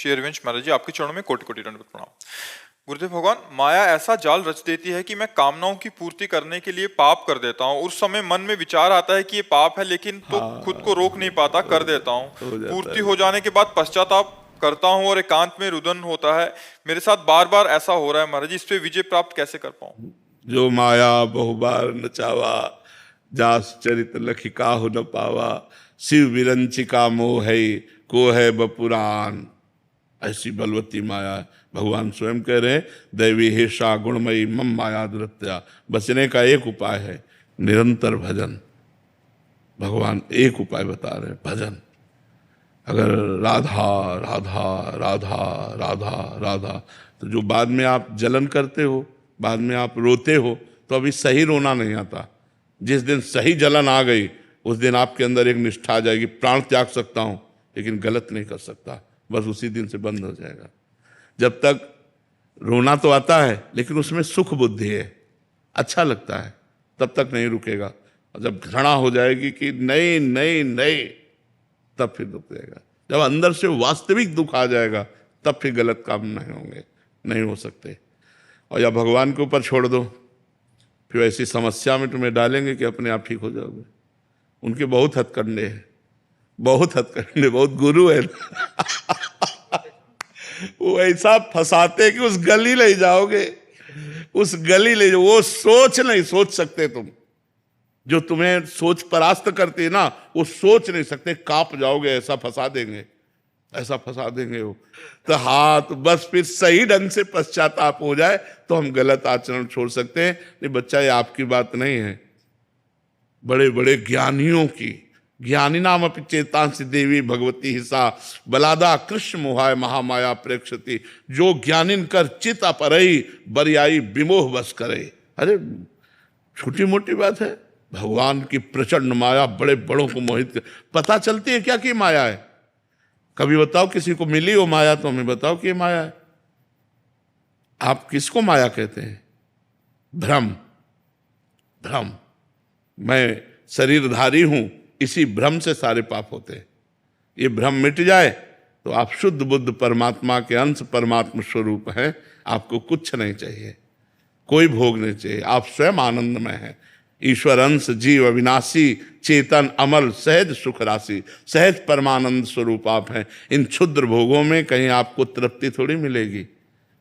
श्री हरिवंश महाराज जी, आपके चरणों में कोटि कोटि दंडवत प्रणाम। गुरुदेव भगवान, माया ऐसा जाल रच देती है कि मैं कामनाओं की पूर्ति करने के लिए पाप कर देता हूँ। उस समय मन में विचार आता है कि ये पाप है, लेकिन तो खुद को रोक नहीं पाता, कर देता हूँ। पूर्ति हो जाने के बाद पश्चाताप करता हूँ और एकांत में रुदन होता है। मेरे साथ बार बार ऐसा हो रहा है महाराज जी, इस पे विजय प्राप्त कैसे कर पाऊँ? जो माया बहुबार नचावा, जास चरित लखी काहु न पावा, शिव विरंचिका मोह है को है बपुराण। ऐसी बलवती माया भगवान स्वयं कह रहे हैं, दैवी हिर्षा गुणमयी मम माया दुरत्या। बचने का एक उपाय है, निरंतर भजन। भगवान एक उपाय बता रहे हैं, भजन। अगर राधा राधा राधा राधा राधा, तो जो बाद में आप जलन करते हो, बाद में आप रोते हो, तो अभी सही रोना नहीं आता। जिस दिन सही जलन आ गई, उस दिन आपके अंदर एक निष्ठा आ जाएगी, प्राण त्याग सकता हूं लेकिन गलत नहीं कर सकता, बस उसी दिन से बंद हो जाएगा। जब तक रोना तो आता है लेकिन उसमें सुख बुद्धि है, अच्छा लगता है, तब तक नहीं रुकेगा। और जब घृणा हो जाएगी कि नहीं नहीं नहीं, तब फिर दुख देगा। जब अंदर से वास्तविक दुख आ जाएगा, तब फिर गलत काम नहीं होंगे, नहीं हो सकते। और या भगवान के ऊपर छोड़ दो, फिर ऐसी समस्या में तुम्हें डालेंगे कि अपने आप ठीक हो जाओगे। उनके बहुत हथकंडे हैं, बहुत हथकंडे, बहुत गुरु है। वो ऐसा फंसाते कि उस गली ले जाओगे, उस गली ले जाओ। वो सोच नहीं सोच सकते तुम, जो तुम्हें सोच परास्त करती है ना, वो सोच नहीं सकते, कांप जाओगे, ऐसा फंसा देंगे, ऐसा फंसा देंगे वो। तो हाथ बस फिर सही ढंग से पश्चाताप हो जाए तो हम गलत आचरण छोड़ सकते हैं। नहीं बच्चा, ये आपकी बात नहीं है, बड़े बड़े ज्ञानियों की। ज्ञानी नाम अपि चेतांसि देवी भगवती हिसा, बलादा कृष्ण मोहाय महामाया प्रेक्षति। जो ज्ञानिन कर चित अपरई, बरियाई विमोह बस करे। अरे छोटी मोटी बात है, भगवान की प्रचंड माया बड़े बड़ों को मोहित पता चलती है क्या कि माया है। कभी बताओ किसी को मिली हो माया, तो हमें बताओ कि ये माया है। आप किसको माया कहते हैं? भ्रम। भ्रम, मैं शरीरधारी हूं, इसी भ्रम से सारे पाप होते हैं। ये भ्रम मिट जाए तो आप शुद्ध बुद्ध परमात्मा के अंश परमात्मा स्वरूप हैं। आपको कुछ नहीं चाहिए, कोई भोग नहीं चाहिए, आप स्वयं आनंदमय हैं। ईश्वर अंश जीव अविनाशी, चेतन अमल, सहज सुख राशि, सहज परमानंद स्वरूप आप हैं। इन क्षुद्र भोगों में कहीं आपको तृप्ति थोड़ी मिलेगी,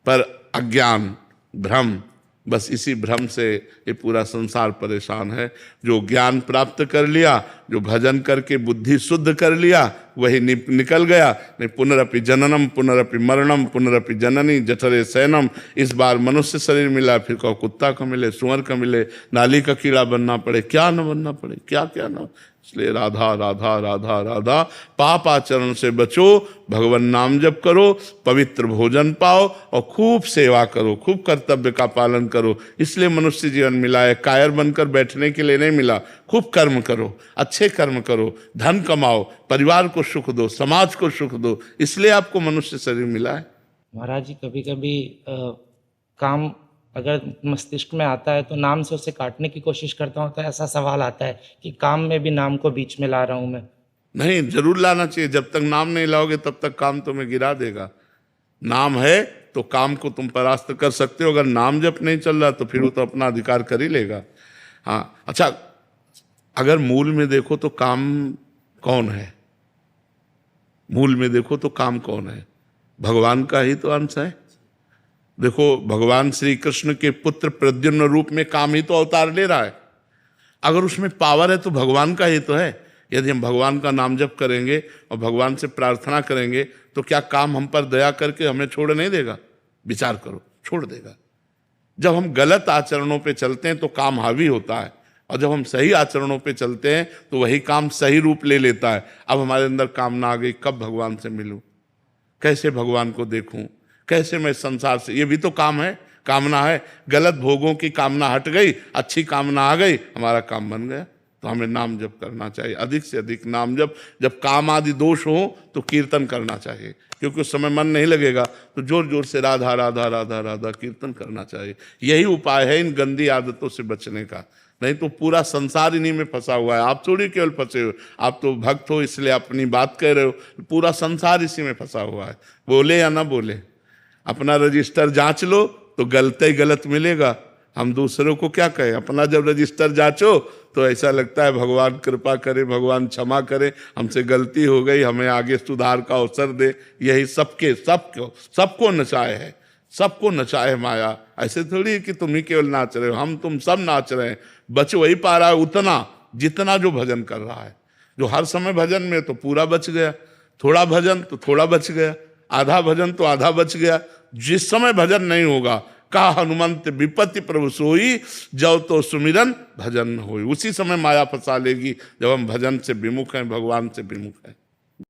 पर अज्ञान, भ्रम, बस इसी भ्रम से ये पूरा संसार परेशान है। जो ज्ञान प्राप्त कर लिया, जो भजन करके बुद्धि शुद्ध कर लिया, वही निकल गया। नहीं पुनरपि जननम पुनरपि मरणम पुनरपि जननी जठरे शयनम। इस बार मनुष्य शरीर मिला, फिर कहो कुत्ता का मिले, सुअर का मिले, नाली का कीड़ा बनना पड़े, क्या न बनना पड़े, क्या क्या न। इसलिए राधा राधा राधा राधा, पाप आचरण से बचो, भगवान नाम जप करो, पवित्र भोजन पाओ और खूब सेवा करो, खूब कर्तव्य का पालन करो। इसलिए मनुष्य जीवन मिला है, कायर बनकर बैठने के लिए नहीं मिला। खूब कर्म करो, अच्छे कर्म करो, धन कमाओ, परिवार को सुख दो, समाज को सुख दो, इसलिए आपको मनुष्य शरीर मिला है। महाराज जी, कभी कभी काम अगर मस्तिष्क में आता है तो नाम से उसे काटने की कोशिश करता हूँ, तो ऐसा सवाल आता है कि काम में भी नाम को बीच में ला रहा हूँ मैं। नहीं, जरूर लाना चाहिए। जब तक नाम नहीं लाओगे तब तक काम तुम्हें गिरा देगा। नाम है तो काम को तुम परास्त कर सकते हो। अगर नाम जब नहीं चल रहा तो फिर वो तो अपना अधिकार कर ही लेगा। हाँ, अच्छा, अगर मूल में देखो तो काम कौन है? मूल में देखो तो काम कौन है? भगवान का ही तो अंश है। देखो, भगवान श्री कृष्ण के पुत्र प्रद्युम्न रूप में काम ही तो अवतार ले रहा है। अगर उसमें पावर है तो भगवान का ही तो है। यदि हम भगवान का नाम जप करेंगे और भगवान से प्रार्थना करेंगे तो क्या काम हम पर दया करके हमें छोड़ नहीं देगा? विचार करो, छोड़ देगा। जब हम गलत आचरणों पे चलते हैं तो काम हावी होता है, और जब हम सही आचरणों पे चलते हैं तो वही काम सही रूप ले लेता है। अब हमारे अंदर कामना आ गई, कब भगवान से मिलूं, कैसे भगवान को देखूं, कैसे मैं संसार से, ये भी तो काम है, कामना है। गलत भोगों की कामना हट गई, अच्छी कामना आ गई, हमारा काम बन गया। तो हमें नाम जप करना चाहिए, अधिक से अधिक नाम जप। जब काम आदि दोष हो तो कीर्तन करना चाहिए, क्योंकि उस समय मन नहीं लगेगा, तो जोर जोर से राधा राधा राधा राधा कीर्तन करना चाहिए। यही उपाय है इन गंदी आदतों से बचने का। नहीं तो पूरा संसार इन्हीं में फंसा हुआ है। आप थोड़ी केवल फंसे हो, आप तो भक्त हो इसलिए अपनी बात कह रहे हो, पूरा संसार इसी में फंसा हुआ है। बोले या ना बोले, अपना रजिस्टर जांच लो तो गलत ही गलत मिलेगा। हम दूसरों को क्या कहें? अपना जब रजिस्टर जांचो तो ऐसा लगता है भगवान कृपा करे, भगवान क्षमा करे, हमसे गलती हो गई, हमें आगे सुधार का अवसर दे। यही सबको नचाए है, सबको नचाए माया। ऐसे थोड़ी है कि तुम ही केवल नाच रहे हो, हम तुम सब नाच रहे हैं। बच वही पा रहा है उतना जितना जो भजन कर रहा है। जो हर समय भजन में तो पूरा बच गया, थोड़ा भजन तो थोड़ा बच गया, आधा भजन तो आधा बच गया। जिस समय भजन नहीं होगा, कहा हनुमंत विपत्ति प्रभु सोई, जब तो सुमिरन भजन होई। उसी समय माया फंसा लेगी जब हम भजन से विमुख हैं, भगवान से विमुख हैं।